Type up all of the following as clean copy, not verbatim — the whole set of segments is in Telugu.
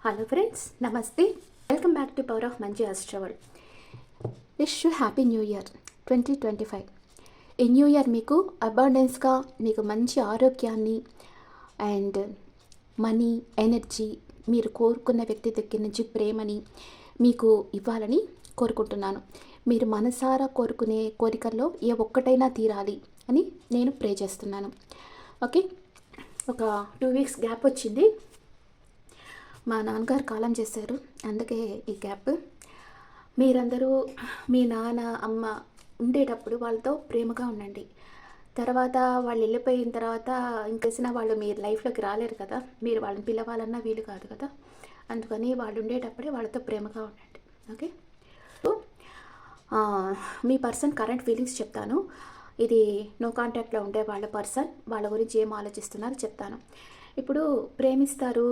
హలో ఫ్రెండ్స్, నమస్తే. Welcome back to power of మంచి అస్ట్రవల్. Wish you happy new year 2025. ఈ న్యూ ఇయర్ మీకు అబాండెన్స్గా, మీకు మంచి ఆరోగ్యాన్ని అండ్ మనీ, ఎనర్జీ, మీరు కోరుకున్న వ్యక్తి దగ్గర నుంచి ప్రేమని మీకు ఇవ్వాలని కోరుకుంటున్నాను. మీరు మనసారా కోరుకునే కోరికల్లో ఏ ఒక్కటైనా తీరాలి అని నేను ప్రే చేస్తున్నాను. ఓకే, ఒక 2 వీక్స్ గ్యాప్ వచ్చింది. మా నాన్నగారు కాలం చేశారు, అందుకే ఈ గ్యాప్. మీరందరూ మీ నాన్న అమ్మ ఉండేటప్పుడు వాళ్ళతో ప్రేమగా ఉండండి. తర్వాత వాళ్ళు వెళ్ళిపోయిన తర్వాత ఇంకేసిన వాళ్ళు మీ లైఫ్లోకి రాలేరు కదా, మీరు వాళ్ళని పిలవాలన్నా వీలు కాదు కదా. అందుకని వాళ్ళు ఉండేటప్పుడే వాళ్ళతో ప్రేమగా ఉండండి. ఓకే, మీ పర్సన్ కరెంట్ ఫీలింగ్స్ చెప్తాను. ఇది నో కాంటాక్ట్లో ఉండే వాళ్ళ పర్సన్, వాళ్ళ గురించి ఏం ఆలోచిస్తున్నారో చెప్తాను. ఇప్పుడు ప్రేమిస్తారు,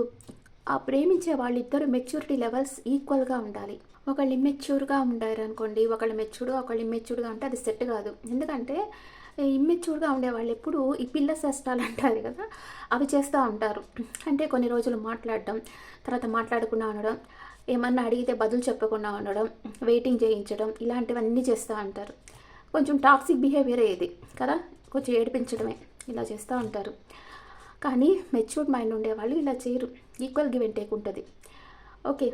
ఆ ప్రేమించే వాళ్ళిద్దరు మెచ్యూరిటీ లెవెల్స్ ఈక్వల్గా ఉండాలి. ఒకళ్ళు ఇమ్మెచ్యూర్గా ఉండారు అనుకోండి, ఒకళ్ళు మెచ్యూర్గా ఒకళ్ళు ఇమ్మెచ్యూర్గా ఉంటే అది సెట్ కాదు. ఎందుకంటే ఇమ్మెచ్యూర్గా ఉండేవాళ్ళు ఎప్పుడు ఈ పిల్ల సష్టాలు అంటారు కదా, అవి చేస్తూ ఉంటారు. అంటే కొన్ని రోజులు మాట్లాడడం, తర్వాత మాట్లాడకుండా ఉండడం, ఏమన్నా అడిగితే బదులు చెప్పకుండా ఉండడం, వెయిటింగ్ చేయించడం, ఇలాంటివన్నీ చేస్తూ ఉంటారు. కొంచెం టాక్సిక్ బిహేవియర్ ఇది కదా, కొంచెం ఏడిపించడమే, ఇలా చేస్తూ ఉంటారు. కానీ మెచ్యూర్డ్ మైండ్ ఉండేవాళ్ళు ఇలా చేయరు. ఈక్వల్ గివ్ అండ్ టేక్ ఉంటుంది. ఓకే,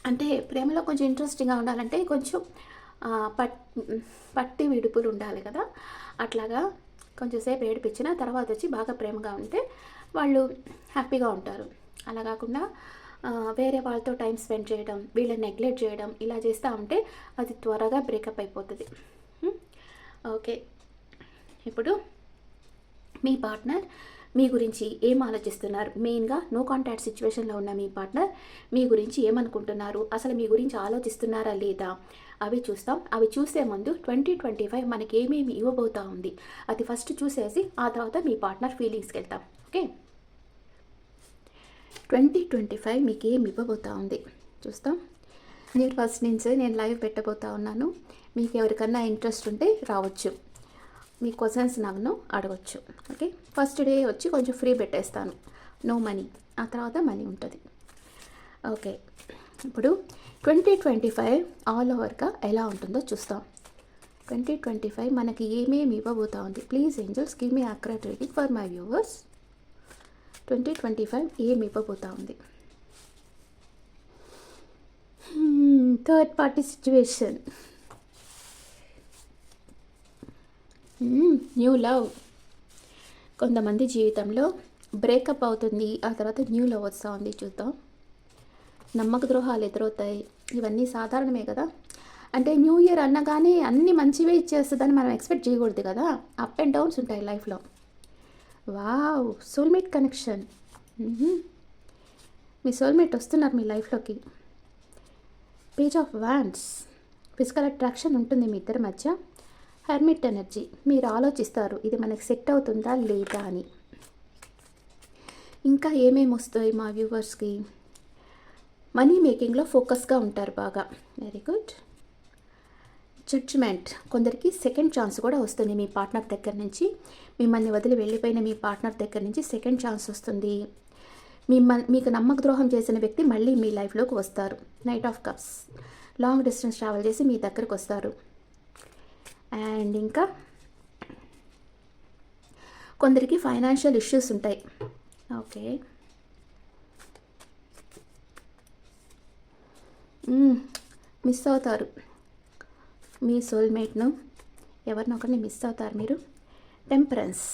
అంటే ప్రేమలో కొంచెం ఇంట్రెస్టింగ్గా ఉండాలంటే కొంచెం పట్టి విడుపులు ఉండాలి కదా. అట్లాగా కొంచెంసేపు ఏడిపించిన తర్వాత వచ్చి బాగా ప్రేమగా ఉంటే వాళ్ళు హ్యాపీగా ఉంటారు. అలా కాకుండా వేరే వాళ్ళతో టైం స్పెండ్ చేయడం, వీళ్ళని నెగ్లెక్ట్ చేయడం, ఇలా చేస్తూ ఉంటే అది త్వరగా బ్రేకప్ అయిపోతుంది. ఓకే, ఇప్పుడు మీ పార్ట్నర్ మీ గురించి ఏం ఆలోచిస్తున్నారు? మెయిన్గా నో కాంటాక్ట్ సిచ్యువేషన్లో ఉన్న మీ పార్ట్నర్ మీ గురించి ఏమనుకుంటున్నారు, అసలు మీ గురించి ఆలోచిస్తున్నారా లేదా, అవి చూస్తాం. అవి చూసే ముందు 2025 మనకి ఏమేమి ఇవ్వబోతా ఉంది అది ఫస్ట్ చూసేసి ఆ తర్వాత మీ పార్ట్నర్ ఫీలింగ్స్కి వెళ్తాం. ఓకే, 2025 మీకు ఏమి ఇవ్వబోతా ఉంది చూస్తాం. నేను ఫస్ట్ నుంచే నేను లైవ్ పెట్టబోతా ఉన్నాను. మీకు ఎవరికన్నా ఇంట్రెస్ట్ ఉంటే రావచ్చు, మీ క్వశ్చన్స్ నన్ను అడగచ్చు. ఓకే, ఫస్ట్ డే వచ్చి కొంచెం ఫ్రీ పెట్టేస్తాను, నో మనీ. ఆ తర్వాత మనీ ఉంటుంది. ఓకే, ఇప్పుడు 2025 ఆల్ ఓవర్గా ఎలా ఉంటుందో చూస్తాం. 2025 మనకి ఏమేమి ఇవ్వబోతా ఉంది. Please angels give me accurate reading for my viewers. 2025 ఏమి ఇవ్వబోతా ఉంది? Third party situation, new love. కొంతమంది జీవితంలో బ్రేకప్ అవుతుంది, ఆ తర్వాత న్యూ లవ్ వస్తూ ఉంది. చూద్దాం. నమ్మక ద్రోహాలు ఎదురవుతాయి, ఇవన్నీ సాధారణమే కదా. అంటే న్యూ ఇయర్ అన్నగానే అన్ని మంచివే ఇచ్చేస్తుందని మనం ఎక్స్పెక్ట్ చేయకూడదు కదా. అప్ అండ్ డౌన్స్ ఉంటాయి లైఫ్లో. Wow, soulmate connection. మీ సోల్మేట్ వస్తున్నారు మీ లైఫ్లోకి. Page of wands, physical attraction ఉంటుంది మీ ఇద్దరి మధ్య. హెర్మిట్ ఎనర్జీ, మీరు ఆలోచిస్తారు ఇది మనకి సెట్ అవుతుందా లేదా అని. ఇంకా ఏమేమి వస్తాయి మా వ్యూవర్స్కి? మనీ మేకింగ్లో ఫోకస్గా ఉంటారు బాగా. Very good. జడ్జ్మెంట్, కొందరికి సెకండ్ ఛాన్స్ కూడా వస్తుంది మీ పార్ట్నర్ దగ్గర నుంచి. మిమ్మల్ని వదిలి వెళ్ళిపోయిన మీ పార్ట్నర్ దగ్గర నుంచి సెకండ్ ఛాన్స్ వస్తుంది. మీకు నమ్మక ద్రోహం చేసిన వ్యక్తి మళ్ళీ మీ లైఫ్లోకి వస్తారు. Night of cups, long distance travel చేసి మీ దగ్గరకు వస్తారు. అండ్ ఇంకా కొందరికి ఫైనాన్షియల్ ఇష్యూస్ ఉంటాయి. ఓకే, మిస్ అవుతారు మీ సోల్మేట్ను, ఎవరినొకరిని మిస్ అవుతారు మీరు. టెంపరెన్స్,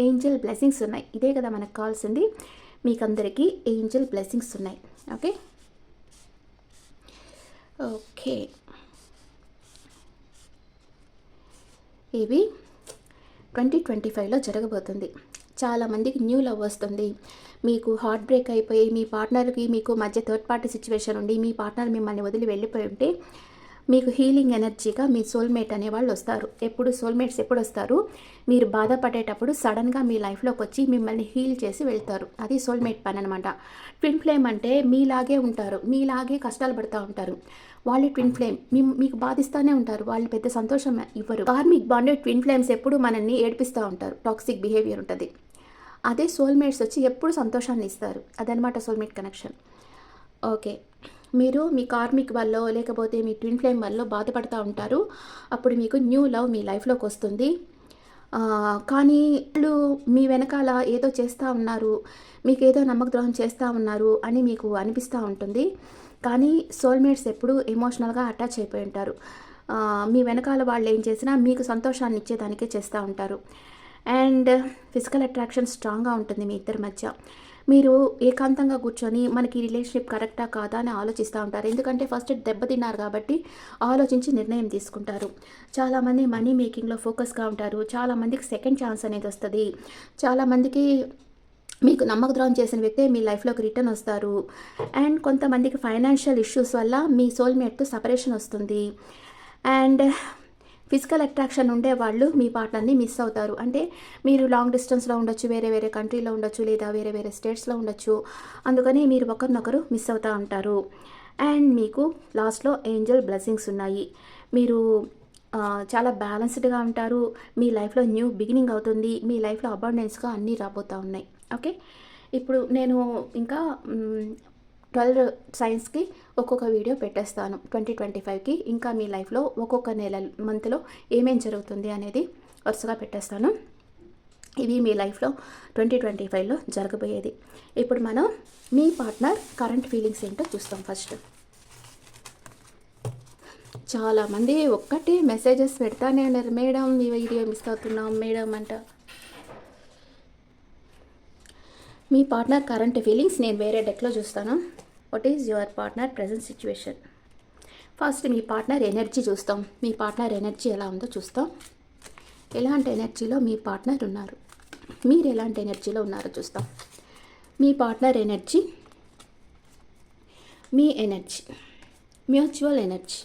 ఏంజల్ బ్లెస్సింగ్స్ ఉన్నాయి. ఇదే కదా మనకు కావాల్సింది. మీకు అందరికీ ఏంజల్ బ్లెస్సింగ్స్ ఉన్నాయి. ఓకే ఓకే, ఇవి 2025లో జరగబోతుంది. చాలామందికి న్యూ లవ్ వస్తుంది. మీకు హార్ట్ బ్రేక్ అయిపోయి మీ పార్ట్నర్కి మీకు మధ్య థర్డ్ పార్టీ సిచ్యువేషన్ ఉండి మీ పార్ట్నర్ మిమ్మల్ని వదిలి వెళ్ళిపోయి ఉంటే మీకు హీలింగ్ ఎనర్జీగా మీ సోల్మేట్ అనేవాళ్ళు వస్తారు. ఎప్పుడు సోల్మేట్స్ ఎప్పుడు వస్తారు? మీరు బాధపడేటప్పుడు సడన్గా మీ లైఫ్లోకి వచ్చి మిమ్మల్ని హీల్ చేసి వెళ్తారు. అది సోల్మేట్ పని అనమాట. ట్విన్ ఫ్లేమ్ అంటే మీలాగే ఉంటారు, మీలాగే కష్టాలు పడుతూ ఉంటారు. వాళ్ళు ట్విన్ ఫ్లేమ్ మీకు బాధిస్తూనే ఉంటారు, వాళ్ళు పెద్ద సంతోషం ఇవ్వరు. కార్మిక్ బాండెడ్ ట్విన్ ఫ్లేమ్స్ ఎప్పుడు మనల్ని ఏడిపిస్తూ ఉంటారు, టాక్సిక్ బిహేవియర్ ఉంటుంది. అదే సోల్మేట్స్ వచ్చి ఎప్పుడు సంతోషాన్ని ఇస్తారు. అదనమాట సోల్మేట్ కనెక్షన్. ఓకే. మీరు మీ కార్మిక్ వల్లో, లేకపోతే మీ ట్విన్ ఫ్లేమ్ వల్లో బాధపడతా ఉంటారు. అప్పుడు మీకు న్యూ లవ్ మీ లైఫ్‌లోకొస్తుంది. కానీ వాళ్ళు మీ వెనకాల ఏదో చేస్తా ఉన్నారు, మీకేదో నమ్మకద్రోహం చేస్తా ఉన్నారు అని మీకు అనిపిస్తా ఉంటుంది. కానీ సోల్‌మేట్స్ ఎప్పుడూ ఎమోషనల్‌గా అటాచ్ అయిపోయి ఉంటారు. మీ వెనకాల వాళ్ళేం చేసినా మీకు సంతోషాన్ని ఇచ్చేదానికే చేస్తా ఉంటారు. అండ్ ఫిజికల్ అట్రాక్షన్ స్ట్రాంగ్‌గా ఉంటుంది మీ ఇద్దరి మధ్య. మీరు ఏకాంతంగా కూర్చొని మనకి ఈ రిలేషన్‌షిప్ కరెక్టా? కాదా? అని ఆలోచిస్తా ఉంటారు. ఎందుకంటే ఫస్ట్ దెబ్బతిన్నారు కాబట్టి ఆలోచించి నిర్ణయం తీసుకుంటారు. చాలామంది మనీ మేకింగ్‌లో ఫోకస్‌గా ఉంటారు. చాలామందికి సెకండ్ ఛాన్స్ అనేది వస్తది. చాలామందికి మీకు నమ్మకద్రోహం చేసిన వ్యక్తే మీ లైఫ్‌లోకి రిటర్న్ వస్తారు. అండ్ కొంతమందికి ఫైనాన్షియల్ ఇష్యూస్ వల్ల మీ సోల్‌మేట్‌తో సెపరేషన్ వస్తుంది. అండ్ ఫిజికల్ అట్రాక్షన్ ఉండే వాళ్ళు మీ పార్ట్నర్ని మిస్ అవుతారు. అంటే మీరు లాంగ్ డిస్టెన్స్లో ఉండొచ్చు, వేరే వేరే కంట్రీలో ఉండొచ్చు, లేదా వేరే వేరే స్టేట్స్లో ఉండొచ్చు. అందుకని మీరు ఒకరినొకరు మిస్ అవుతూ ఉంటారు. అండ్ మీకు లాస్ట్లో ఏంజల్ బ్లెస్సింగ్స్ ఉన్నాయి. మీరు చాలా బ్యాలెన్స్డ్గా ఉంటారు. మీ లైఫ్లో న్యూ బిగినింగ్ అవుతుంది. మీ లైఫ్లో అబండెన్స్గా అన్నీ రాబోతూ ఉన్నాయి. ఓకే. ఇప్పుడు నేను ఇంకా 12 సైన్స్కి ఒక్కొక్క వీడియో పెట్టేస్తాను 2025కి. ఇంకా మీ లైఫ్లో ఒక్కొక్క మంత్లో ఏమేం జరుగుతుంది అనేది వరుసగా పెట్టేస్తాను. ఇవి మీ లైఫ్లో 2025లో జరగబోయేది. ఇప్పుడు మనం మీ పార్ట్నర్ కరెంట్ ఫీలింగ్స్ ఏంటో చూస్తాం. ఫస్ట్ చాలామంది ఒక్కటే మెసేజెస్ పెడతానే ఉన్నారు, మేడం మీ వీడియో మిస్ అవుతున్నాం మేడం అంట. మీ పార్ట్నర్ కరెంట్ ఫీలింగ్స్ నేను వేరే డెక్లో చూస్తాను. What is your partner present situation? First me partner energy చూస్తాం. మీ పార్ట్నర్ ఎనర్జీ ఎలా ఉందో చూస్తాం. ఎలాంటి ఎనర్జీలో మీ పార్ట్నర్ ఉన్నారు, మీరు ఎలాంటి ఎనర్జీలో ఉన్నారో చూస్తాం. మీ పార్ట్నర్ ఎనర్జీ, మీ energy, mutual energy.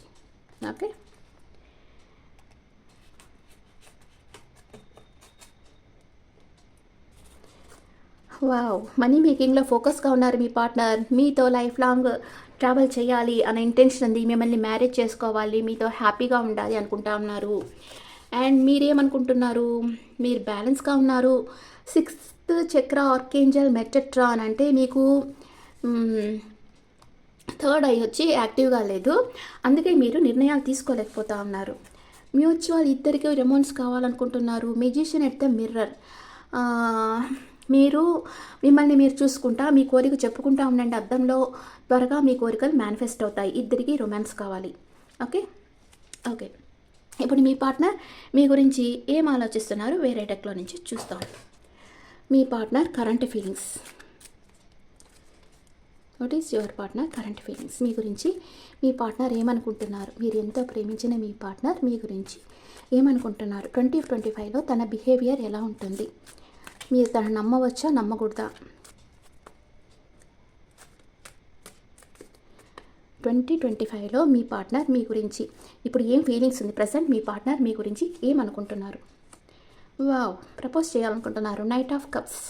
Okay. Wow! Money మేకింగ్‌లో ఫోకస్‌గా ఉన్నారు మీ పార్ట్నర్. మీతో లైఫ్ లాంగ్ ట్రావెల్ చేయాలి అనే ఇంటెన్షన్ ఉంది. మిమ్మల్ని మ్యారేజ్ చేసుకోవాలి, మీతో హ్యాపీగా ఉండాలి అనుకుంటా ఉన్నారు. అండ్ మీరేమనుకుంటున్నారు? మీరు బ్యాలెన్స్‌గా ఉన్నారు. 6th చక్ర ఆర్కేంజల్ మెటట్రాన్ అంటే మీకు థర్డ్ ఐ వచ్చి యాక్టివ్గా లేదు. అందుకే మీరు నిర్ణయాలు తీసుకోలేకపోతా ఉన్నారు. మ్యూచువల్ ఇద్దరికి రెమోన్స్ కావాలనుకుంటున్నారు. Magician at the mirror. మీరు మిమ్మల్ని మీరు చూసుకుంటా మీ కోరిక చెప్పుకుంటా ఉండండి అద్దంలో. త్వరగా మీ కోరికలు మేనిఫెస్ట్ అవుతాయి. ఇద్దరికి రొమాన్స్ కావాలి. ఓకే. ఓకే. ఇప్పుడు మీ పార్ట్నర్ మీ గురించి ఏం ఆలోచిస్తున్నారు వేరే డెక్లో నుంచి చూస్తాం. మీ partner current feelings. What is your partner current feelings? మీ గురించి మీ పార్ట్నర్ ఏమనుకుంటున్నారు? మీరు ఎంతో ప్రేమించిన మీ పార్ట్నర్ మీ గురించి ఏమనుకుంటున్నారు? 2025లో తన బిహేవియర్ ఎలా ఉంటుంది? మీరు తను నమ్మవచ్చా, నమ్మకూడదా? 2025లో మీ పార్ట్నర్ మీ గురించి ఇప్పుడు ఏం ఫీలింగ్స్ ఉంది? ప్రజెంట్ మీ పార్ట్నర్ మీ గురించి ఏమనుకుంటున్నారు? వావ్! ప్రపోజ్ చేయాలనుకుంటున్నారు. Knight of cups.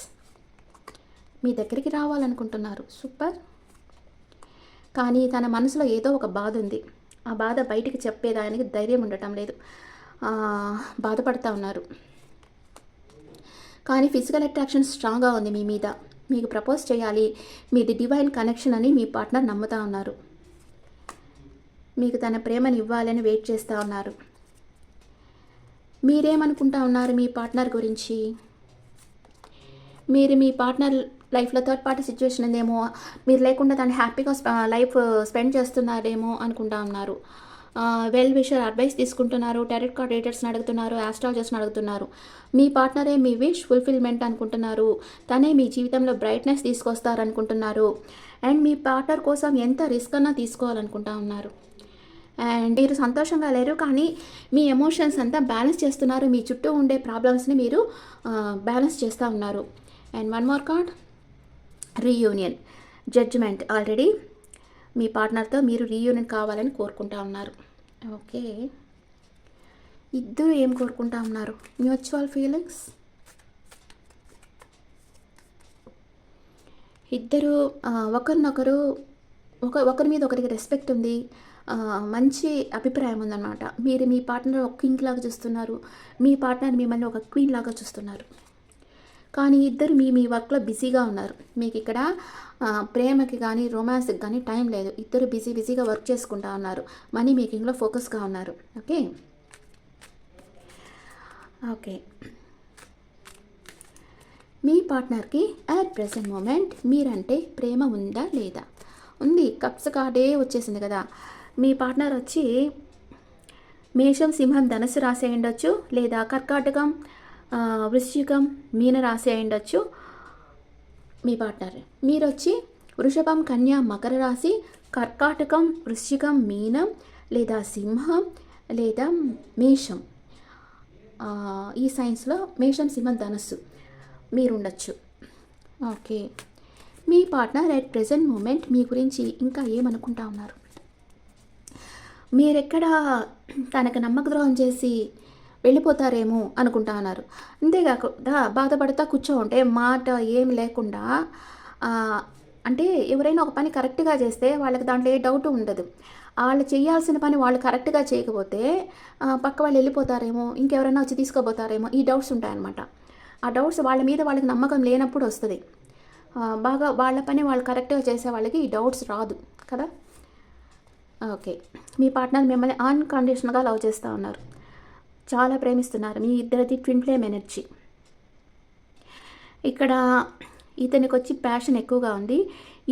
మీ దగ్గరికి రావాలనుకుంటున్నారు. సూపర్. కానీ తన మనసులో ఏదో ఒక బాధ ఉంది. ఆ బాధ బయటికి చెప్పేదానికి ధైర్యం ఉండటం లేదు. బాధపడతా ఉన్నారు. కానీ ఫిజికల్ అట్రాక్షన్ స్ట్రాంగ్గా ఉంది మీ మీద. మీకు ప్రపోజ్ చేయాలి, మీది డివైన్ కనెక్షన్ అని మీ పార్ట్నర్ నమ్ముతా ఉన్నారు. మీకు తన ప్రేమని ఇవ్వాలని వెయిట్ చేస్తూ ఉన్నారు. మీరేమనుకుంటా ఉన్నారు మీ పార్ట్నర్ గురించి? మీరు మీ పార్ట్నర్ లైఫ్లో థర్డ్ పార్టీ సిచ్యువేషన్ ఉందేమో, మీరు లేకుండా తను హ్యాపీగా లైఫ్ స్పెండ్ చేస్తున్నారేమో అనుకుంటా ఉన్నారు. వెల్ విషర్ అడ్వైస్ తీసుకుంటున్నారు. టారెట్ కార్డ్ రీడర్స్ని అడుగుతున్నారు. ఆస్ట్రాలజర్స్ని అడుగుతున్నారు. మీ పార్ట్నరే మీ విష్ ఫుల్ఫిల్మెంట్ అనుకుంటున్నారు. తనే మీ జీవితంలో బ్రైట్నెస్ తీసుకొస్తారనుకుంటున్నారు. అండ్ మీ పార్ట్నర్ కోసం ఎంత రిస్క్ అన్నా తీసుకోవాలనుకుంటా ఉన్నారు. అండ్ మీరు సంతోషంగా లేరు, కానీ మీ ఎమోషన్స్ అంతా బ్యాలెన్స్ చేస్తున్నారు. మీ చుట్టూ ఉండే ప్రాబ్లమ్స్ని మీరు బ్యాలెన్స్ చేస్తూ ఉన్నారు. And one more card, reunion, judgement. Already మీ పార్ట్నర్తో మీరు రీయూనియన్ కావాలని కోరుకుంటా ఉన్నారు. ఓకే. ఇద్దరు ఏం కోరుకుంటా ఉన్నారు? Mutual feelings. ఇద్దరు ఒకరినొకరు ఒకరి మీద ఒకరికి రెస్పెక్ట్ ఉంది. మంచి అభిప్రాయం ఉందన్నమాట. మీరు మీ పార్ట్నర్ ఒక కింగ్ లాగా చూస్తున్నారు. మీ పార్ట్నర్ మిమ్మల్ని ఒక క్వీన్ లాగా చూస్తున్నారు. కానీ ఇద్దరు మీ మీ వర్క్లో బిజీగా ఉన్నారు. మీకు ఇక్కడ ప్రేమకి కానీ రొమాన్స్కి కానీ టైం లేదు. ఇద్దరు బిజీగా వర్క్ చేసుకుంటా ఉన్నారు. మనీ మేకింగ్లో ఫోకస్గా ఉన్నారు. ఓకే ఓకే మీ పార్ట్నర్కి అట్ ప్రెసెంట్ మూమెంట్ మీరంటే ప్రేమ ఉందా లేదా? ఉంది. కప్స్ కార్డే వచ్చేసింది కదా. మీ పార్ట్నర్ వచ్చి మేషం, సింహం, ధనుసు రాశి అయి ఉండొచ్చు, లేదా కర్కాటకం, వృశ్చికం, మీన రాశి అయి ఉండొచ్చు మీ పార్ట్నర్. మీరు వచ్చి వృషభం, కన్య, మకర రాశి, కర్కాటకం, వృశ్చికం, మీనం, లేదా సింహం, లేదా మేషం. ఈ సైన్స్లో మేషం, సింహం, ధనుస్సు మీరు ఉండొచ్చు. ఓకే మీ పార్ట్నర్ అట్ ప్రెజెంట్ మూమెంట్ మీ గురించి ఇంకా ఏమనుకుంటా ఉన్నారు? మీరెక్కడ తనకు నమ్మకద్రోహం చేసి వెళ్ళిపోతారేమో అనుకుంటా ఉన్నారు. అంతేకాకుండా బాధపడతా కూర్చో ఉంటే మాట ఏం లేకుండా, అంటే ఎవరైనా ఒక పని కరెక్ట్గా చేస్తే వాళ్ళకి దాంట్లో ఏ డౌట్ ఉండదు. వాళ్ళు చేయాల్సిన పని వాళ్ళు కరెక్ట్గా చేయకపోతే పక్క వాళ్ళు వెళ్ళిపోతారేమో, ఇంకెవరైనా వచ్చి తీసుకోపోతారేమో, ఈ డౌట్స్ ఉంటాయన్నమాట. ఆ డౌట్స్ వాళ్ళ మీద వాళ్ళకి నమ్మకం లేనప్పుడు వస్తుంది. బాగా వాళ్ళ పని వాళ్ళు కరెక్ట్గా చేసే వాళ్ళకి ఈ డౌట్స్ రాదు కదా. ఓకే మీ పార్ట్నర్ మిమ్మల్ని అన్కండిషనల్గా లవ్ చేస్తూ ఉన్నారు. చాలా ప్రేమిస్తున్నారు. మీ ఇద్దరిది ట్విన్ ఫ్లేమ్ ఎనర్జీ. ఇక్కడ ఇతనికి వచ్చి ప్యాషన్ ఎక్కువగా ఉంది.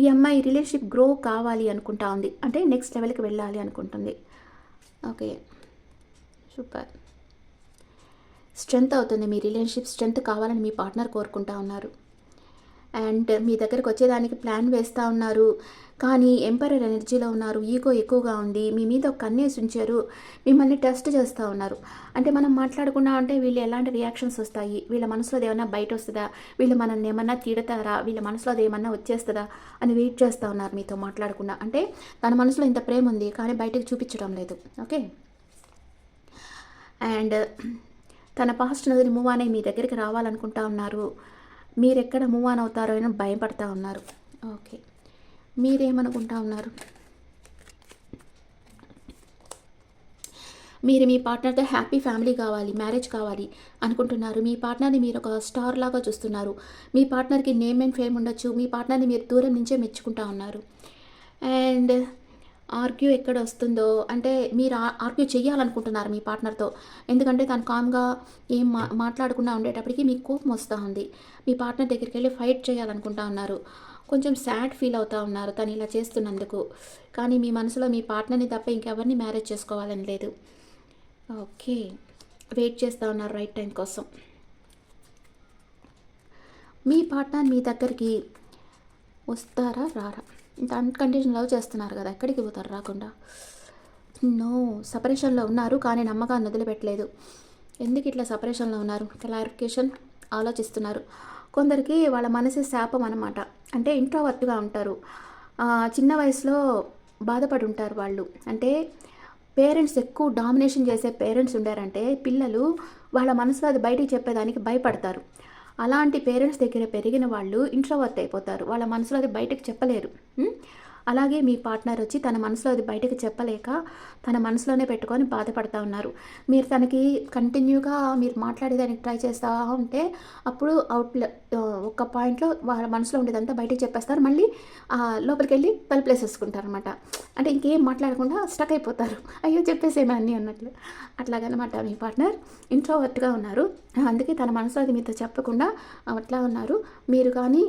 ఈ అమ్మాయి రిలేషన్షిప్ గ్రో కావాలి అనుకుంటా ఉంది, అంటే నెక్స్ట్ లెవెల్కి వెళ్ళాలి అనుకుంటుంది. Okay super. స్ట్రెంగ్త్ అవుతుంది మీ రిలేషన్షిప్. స్ట్రెంగ్త్ కావాలని మీ పార్ట్నర్ కోరుకుంటా ఉన్నారు. అండ్ మీ దగ్గరకు వచ్చేదానికి ప్లాన్ వేస్తూ ఉన్నారు, కానీ ఎంపరర్ ఎనర్జీలో ఉన్నారు. ఈగో ఎక్కువగా ఉంది. మీ మీద ఒక కన్నేసి ఉంచారు. మిమ్మల్ని టెస్ట్ చేస్తూ ఉన్నారు. అంటే మనం మాట్లాడకుండా ఉంటే వీళ్ళు ఎలాంటి రియాక్షన్స్ వస్తాయి, వీళ్ళ మనసులో ఏమన్నా బయట వస్తుందా, వీళ్ళు మనల్ని ఏమన్నా తిడతారా, వీళ్ళ మనసులో అది ఏమన్నా వచ్చేస్తుందా అని వెయిట్ చేస్తూ ఉన్నారు మీతో మాట్లాడకుండా. అంటే తన మనసులో ఇంత ప్రేమ ఉంది కానీ బయటకు చూపించడం లేదు. ఓకే అండ్ తన పాస్ట్ నదిని మూవ్ అని మీ దగ్గరికి రావాలనుకుంటా ఉన్నారు. మీరెక్కడ మూవ్ ఆన్ అవుతారో అని భయపడతా ఉన్నారు. ఓకే మీరేమనుకుంటా ఉన్నారు? మీరు మీ పార్ట్నర్తో హ్యాపీ ఫ్యామిలీ కావాలి, మ్యారేజ్ కావాలి అనుకుంటున్నారు. మీ పార్ట్నర్ని మీరు ఒక స్టార్ లాగా చూస్తున్నారు. మీ పార్ట్నర్కి నేమ్ అండ్ ఫేమ్ ఉండొచ్చు. మీ పార్ట్నర్ని మీరు దూరం నుంచే మెచ్చుకుంటా ఉన్నారు. అండ్ ఆర్గ్యూ ఎక్కడ వస్తుందో, అంటే మీరు ఆర్గ్యూ చేయాలనుకుంటున్నారు మీ పార్ట్నర్తో. ఎందుకంటే తను కామ్గా ఏం మాట్లాడకుండా ఉండేటప్పటికి మీకు కోపం వస్తూ ఉంది. మీ పార్ట్నర్ దగ్గరికి వెళ్ళి ఫైట్ చేయాలనుకుంటా ఉన్నారు. కొంచెం సాడ్ ఫీల్ అవుతూ ఉన్నారు తను ఇలా చేస్తున్నందుకు. కానీ మీ మనసులో మీ పార్ట్నర్ని తప్ప ఇంకెవరిని మ్యారేజ్ చేసుకోవాలని లేదు. ఓకే వెయిట్ చేస్తూ ఉన్నారు రైట్ టైం కోసం. మీ పార్ట్నర్ మీ దగ్గరికి వస్తారా రారా? ఇంత అన్కండిషన్ లవ్ చేస్తున్నారు కదా, ఎక్కడికి పోతారు రాకుండా? నో సపరేషన్లో ఉన్నారు కానీ నమ్మకాన్ని వదిలిపెట్టలేదు. ఎందుకు ఇట్లా సపరేషన్లో ఉన్నారు? క్లారిఫికేషన్ ఆలోచిస్తున్నారు. కొందరికి వాళ్ళ మనసు శాపం అన్నమాట. అంటే ఇంట్రోవర్ట్గా ఉంటారు. చిన్న వయసులో బాధపడి ఉంటారు వాళ్ళు. అంటే పేరెంట్స్ ఎక్కువ డామినేషన్ చేసే పేరెంట్స్ ఉండారంటే పిల్లలు వాళ్ళ మనసులో అది బయటికి చెప్పేదానికి భయపడతారు. అలాంటి పేరెంట్స్ దగ్గర పెరిగిన వాళ్ళు ఇంట్రోవర్ట్ అయిపోతారు. వాళ్ళ మనసులో అది బయటకు చెప్పలేరు. అలాగే మీ పార్ట్నర్ వచ్చి తన మనసులో అది బయటకు చెప్పలేక తన మనసులోనే పెట్టుకొని బాధపడతా ఉన్నారు. మీరు తనకి కంటిన్యూగా మీరు మాట్లాడేదానికి ట్రై చేస్తూ ఉంటే అప్పుడు ఒక పాయింట్లో వాళ్ళ మనసులో ఉండేదంతా బయటకు చెప్పేస్తారు. మళ్ళీ లోపలికి వెళ్ళి తలుపులేసేసుకుంటారు అనమాట. అంటే ఇంకేం మాట్లాడకుండా స్టక్ అయిపోతారు. అయ్యో చెప్పేసేమే అన్నీ అన్నట్లు. అట్లాగనమాట మీ పార్ట్నర్ ఇంట్రోవర్ట్గా ఉన్నారు. అందుకే తన మనసులో అది మీతో చెప్పకుండా అట్లా ఉన్నారు. మీరు కానీ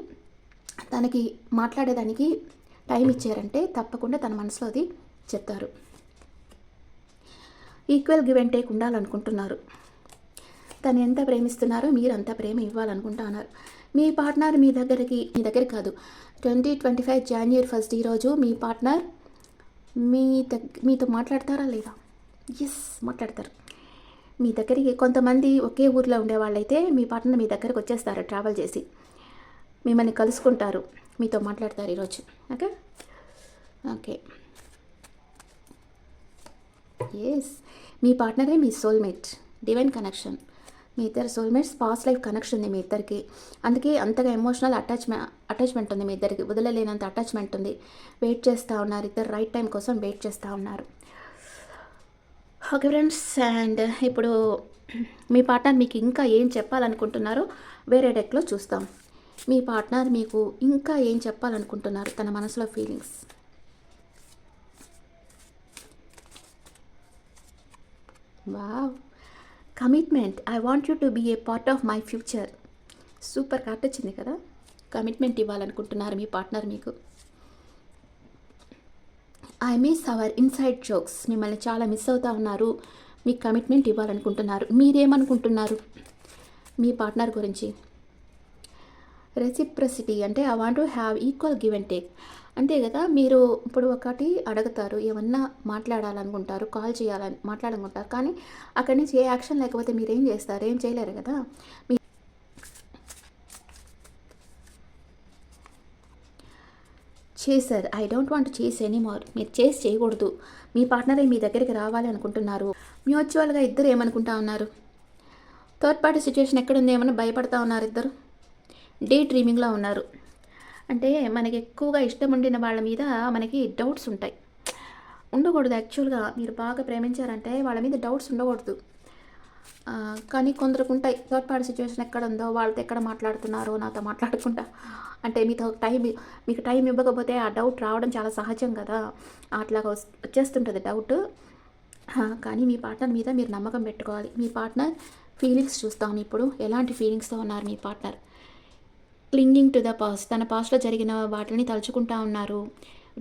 తనకి మాట్లాడేదానికి టైం ఇచ్చారంటే తప్పకుండా తన మనసులో అది చెప్తారు. ఈక్వల్ గివ్ అండ్ టేక్ ఉండాలనుకుంటున్నారు. తను ఎంత ప్రేమిస్తున్నారో మీరు అంత ప్రేమ ఇవ్వాలనుకుంటున్నారు. మీ పార్ట్నర్ మీ దగ్గరికి కాదు 2025 January 1 ఈరోజు మీ పార్ట్నర్ మీతో మాట్లాడతారా లేదా? ఎస్ మాట్లాడతారు. మీ దగ్గరికి కొంతమంది ఒకే ఊర్లో ఉండేవాళ్ళైతే మీ పార్ట్నర్ మీ దగ్గరికి వచ్చేస్తారు ట్రావెల్ చేసి, మిమ్మల్ని కలుసుకుంటారు, మీతో మాట్లాడతారు ఈరోజు. ఓకే ఓకే ఎస్ మీ పార్ట్నరే మీ సోల్మేట్, డివైన్ కనెక్షన్. మీ ఇద్దరు సోల్మేట్స్ పాస్ట్ లైఫ్ కనెక్షన్ ఉంది మీ ఇద్దరికి. అందుకే అంతగా ఎమోషనల్ అటాచ్మెంట్ ఉంది మీ ఇద్దరికి. వదలలేనంత అటాచ్మెంట్ ఉంది. వెయిట్ చేస్తూ ఉన్నారు ఇద్దరు రైట్ టైం కోసం వెయిట్ చేస్తూ ఉన్నారు. ఓకే ఫ్రెండ్స్, అండ్ ఇప్పుడు మీ పార్ట్నర్ మీకు ఇంకా ఏం చెప్పాలనుకుంటున్నారో వేరే డెక్లో చూస్తాం. మీ పార్ట్నర్ మీకు ఇంకా ఏం చెప్పాలనుకుంటున్నారు, తన మనసులో feelings. Wow, commitment. I want you to be a part of my future. Super card వచ్చింది కదా. కమిట్మెంట్ ఇవ్వాలనుకుంటున్నారు మీ పార్ట్నర్ మీకు. I miss our inside jokes. మిమ్మల్ని చాలా మిస్ అవుతా ఉన్నారు. మీకు కమిట్మెంట్ ఇవ్వాలనుకుంటున్నారు. మీరేమనుకుంటున్నారు మీ పార్ట్నర్ గురించి? రెసిప్రసిటీ అంటే I want to have equal give and take. అంతే కదా, మీరు ఇప్పుడు ఒకటి అడుగుతారు, ఏమన్నా మాట్లాడాలనుకుంటారు, కాల్ చేయాలని మాట్లాడాలనుకుంటారు, కానీ అక్కడి నుంచి ఏ యాక్షన్ లేకపోతే మీరు ఏం చేస్తారు? ఏం చేయలేరు కదా. మీ చేశారు. ఐ డోంట్ వాంట్ చేస్ ఎనీమోర్. మీరు చేయకూడదు. మీ పార్ట్నరే మీ దగ్గరికి రావాలి అనుకుంటున్నారు. మ్యూచువల్గా ఇద్దరు ఏమనుకుంటా ఉన్నారు? థర్డ్ పార్టీ సిచ్యువేషన్ ఎక్కడుంది? ఏమన్నా భయపడతా ఉన్నారు ఇద్దరు. డే డ్రీమింగ్లో ఉన్నారు. అంటే మనకి ఎక్కువగా ఇష్టం ఉండిన వాళ్ళ మీద మనకి డౌట్స్ ఉంటాయి. ఉండకూడదు. యాక్చువల్గా మీరు బాగా ప్రేమించారంటే వాళ్ళ మీద డౌట్స్ ఉండకూడదు. కానీ కొందరికి ఉంటాయి. థర్డ్ పార్టీ సిచ్యువేషన్ ఎక్కడ ఉందో, వాళ్ళతో ఎక్కడ మాట్లాడుతున్నారో, నాతో మాట్లాడకుండా అంటే మీకు టైం ఇవ్వకపోతే ఆ డౌట్ రావడం చాలా సహజం కదా. అట్లాగా వచ్చేస్తుంటుంది డౌట్. కానీ మీ పార్ట్నర్ మీద మీరు నమ్మకం పెట్టుకోవాలి. మీ పార్ట్నర్ ఫీలింగ్స్ చూస్తాం ఇప్పుడు. ఎలాంటి ఫీలింగ్స్తో ఉన్నారు మీ పార్ట్నర్? Clinging to the past. తన పాస్ట్లో జరిగిన వాటిని తలుచుకుంటా ఉన్నారు.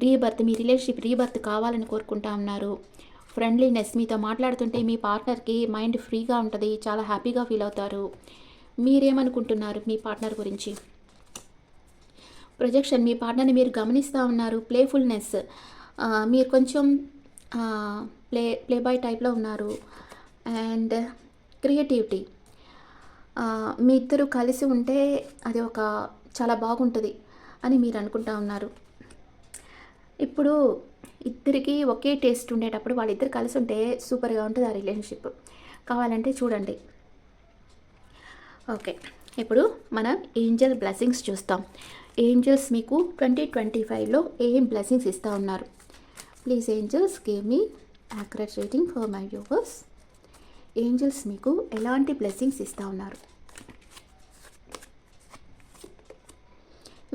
రీబర్త్, మీ రిలేషన్షిప్ రీబర్త్ కావాలని కోరుకుంటా ఉన్నారు. ఫ్రెండ్లీనెస్, మీతో మాట్లాడుతుంటే మీ పార్ట్నర్కి మైండ్ ఫ్రీగా ఉంటుంది, చాలా హ్యాపీగా ఫీల్ అవుతారు. మీరేమనుకుంటున్నారు మీ పార్ట్నర్ గురించి? ప్రొజెక్షన్, మీ పార్ట్నర్ని మీరు గమనిస్తూ ఉన్నారు. ప్లేఫుల్నెస్, మీరు కొంచెం ప్లే బాయ్ టైప్లో ఉన్నారు. అండ్ క్రియేటివిటీ, మీ ఇద్దరు కలిసి ఉంటే అది ఒక చాలా బాగుంటుంది అని మీరు అనుకుంటా ఉన్నారు. ఇప్పుడు ఇద్దరికి ఒకే టేస్ట్ ఉండేటప్పుడు వాళ్ళిద్దరు కలిసి ఉంటే సూపర్గా ఉంటుంది ఆ రిలేషన్షిప్. కావాలంటే చూడండి. ఓకే, ఇప్పుడు మనం ఏంజల్ బ్లెస్సింగ్స్ చూస్తాం. ఏంజల్స్ మీకు 2025లో ఏం బ్లెస్సింగ్స్ ఇస్తూ ఉన్నారు? Please angels give me accurate reading for my viewers. Angels మీకు ఎలాంటి బ్లెస్సింగ్స్ ఇస్తూ ఉన్నారు?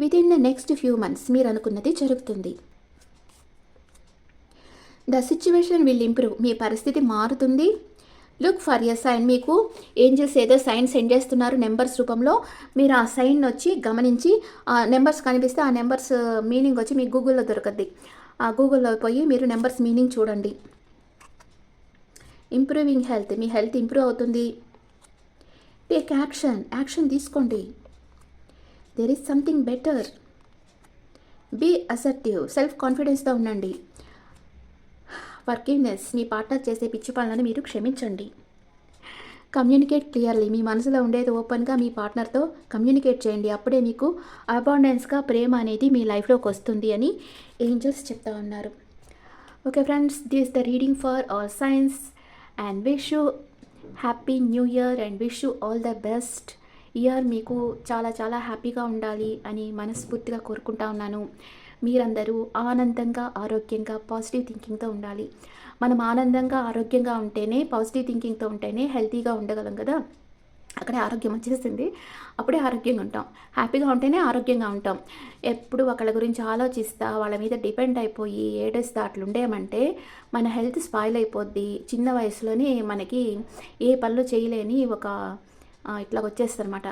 Within the next few months మీరు అనుకున్నది జరుగుతుంది. The situation will improve. మీ పరిస్థితి మారుతుంది. Look for a sign. మీకు ఏంజల్స్ ఏదో సైన్ సెండ్ చేస్తున్నారు నెంబర్స్ రూపంలో. మీరు ఆ సైన్ వచ్చి గమనించి, ఆ నెంబర్స్ కనిపిస్తే ఆ నెంబర్స్ మీనింగ్ వచ్చి మీకు గూగుల్లో దొరకద్ది. ఆ గూగుల్లో పోయి మీరు నెంబర్స్ మీనింగ్ చూడండి. Improving health. మీ హెల్త్ ఇంప్రూవ్ అవుతుంది. టేక్ యాక్షన్ తీసుకోండి. There is something better. Be assertive. Self కాన్ఫిడెన్స్తో ఉండండి. ఫర్గివ్నెస్. మీ పార్ట్నర్ చేసే పిచ్చి పనులను మీరు క్షమించండి. Communicate clearly. మీ మనసులో ఉండేది ఓపెన్గా మీ పార్ట్నర్తో కమ్యూనికేట్ చేయండి. అప్పుడే మీకు అబాండెన్స్గా ప్రేమ అనేది మీ లైఫ్లోకి వస్తుంది అని ఏంజల్స్ చెప్తా ఉన్నారు. Okay friends, this the reading for all science and wish you happy new year and wish you all the best. Year మీకు చాలా చాలా హ్యాపీగా ఉండాలి అని మనస్ఫూర్తిగా కోరుకుంటా ఉన్నాను. మీరందరూ ఆనందంగా, ఆరోగ్యంగా, పాజిటివ్ థింకింగ్తో ఉండాలి. మనం ఆనందంగా, ఆరోగ్యంగా ఉంటేనే, పాజిటివ్ థింకింగ్తో ఉంటేనే హెల్తీగా ఉండగలం కదా. అక్కడే ఆరోగ్యం వచ్చేస్తుంది. అప్పుడే ఆరోగ్యంగా ఉంటాం. హ్యాపీగా ఉంటేనే ఆరోగ్యంగా ఉంటాం. ఎప్పుడు ఒకళ్ళ గురించి ఆలోచిస్తా, వాళ్ళ మీద డిపెండ్ అయిపోయి ఏడేస్తా అట్లుండేమంటే మన హెల్త్ స్పాయిల్ అయిపోద్ది. చిన్న వయసులోనే మనకి ఏ పనులు చేయలేని ఒక ఇట్లా వచ్చేస్తుంది అనమాట.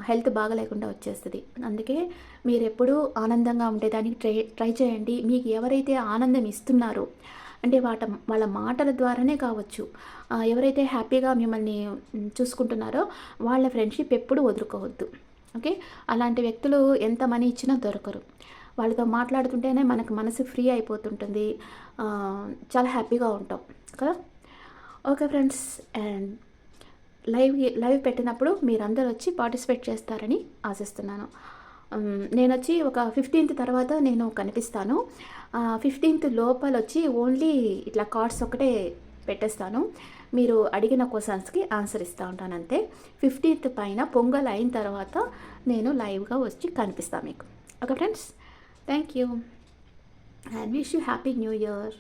హెల్త్ బాగా లేకుండా వచ్చేస్తుంది. అందుకే మీరు ఎప్పుడూ ఆనందంగా ఉండేదానికి ట్రై చేయండి. మీకు ఎవరైతే ఆనందం ఇస్తున్నారో, అంటే వాళ్ళ మాటల ద్వారానే కావచ్చు, ఎవరైతే హ్యాపీగా మిమ్మల్ని చూసుకుంటున్నారో వాళ్ళ ఫ్రెండ్షిప్ ఎప్పుడూ వదులుకోవద్దు. ఓకే, అలాంటి వ్యక్తులు ఎంత మనీ ఇచ్చినా దొరకరు. వాళ్ళతో మాట్లాడుతుంటేనే మనకు మనసు ఫ్రీ అయిపోతుంటుంది. చాలా హ్యాపీగా ఉంటాం కదా. ఓకే ఫ్రెండ్స్, అండ్ లైవ్ పెట్టినప్పుడు మీరందరూ వచ్చి పార్టిసిపేట్ చేస్తారని ఆశిస్తున్నాను. నేను వచ్చి ఒక 15th తర్వాత నేను కనిపిస్తాను. 15th లోపల వచ్చి ఓన్లీ ఇట్లా కార్డ్స్ ఒకటే పెట్టేస్తాను. మీరు అడిగిన క్వశ్చన్స్కి ఆన్సర్ ఇస్తూ ఉంటాను అంతే. 15th పైన పొంగల్ అయిన తర్వాత నేను లైవ్గా వచ్చి కనిపిస్తాను మీకు. Okay friends, thank you and wish you happy new year.